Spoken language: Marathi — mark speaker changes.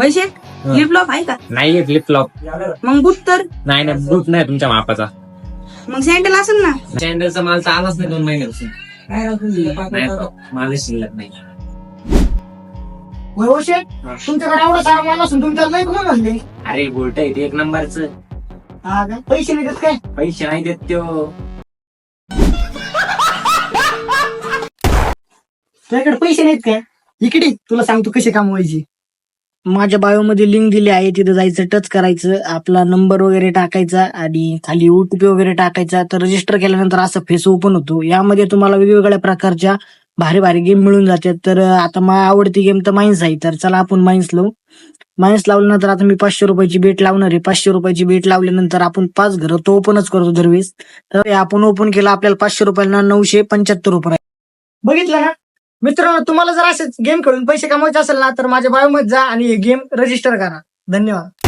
Speaker 1: वैशे फ्लिप फ्लॉप आहे का?
Speaker 2: नाही फ्लिप फ्लॉप.
Speaker 1: मग बूट तर?
Speaker 2: नाही ना, बूट नाही तुमच्या मापाचा.
Speaker 1: मग सँडल असेल ना?
Speaker 2: सँडलचा माल तर आलाच नाही 2 महिन्यापासून. नाही, माल शिल्लक नाही.
Speaker 3: वैशे तुमच्याकडे एवढा सारा माल असून तुमच्याला नाही कोण म्हणले?
Speaker 2: अरे बुलट आहे ते 1 नंबरचं.
Speaker 3: हा का? पैसे नाही देत काय?
Speaker 2: पैसे नाही देत त्यो.
Speaker 3: तुझ्याकडे पैसे नाहीत काय? इकडे तुला सांगतो कसे कमवायचे. माझ्या बायोमध्ये लिंक दिली आहे, तिथे जायचं, टच करायचं, आपला नंबर वगैरे टाकायचा आणि खाली ओटीपी वगैरे टाकायचा. तर रजिस्टर केल्यानंतर असं फेस ओपन होतो. यामध्ये तुम्हाला वेगवेगळ्या प्रकारच्या भारी भारी गेम मिळून जातात. तर आता माझी आवडती गेम तर माइन्स आहे. तर चला आपण माइन्स लावू. माइन्स लावल्यानंतर आता मी 500 रुपयाची बेट लावणार आहे. 500 रुपयाची बेट लावल्यानंतर आपण 5 घरं तो ओपनच करतो दरवेळेस. तर हे आपण ओपन केलं, आपल्याला 500 रुपयाला 975 रुपये. बघितलं ना मित्रांनो, तुम्हाला जर असेच गेम खेळून पैसे कमवायचे असेल ना तर माझ्या बायोमध्ये जा आणि हे गेम रजिस्टर करा. धन्यवाद.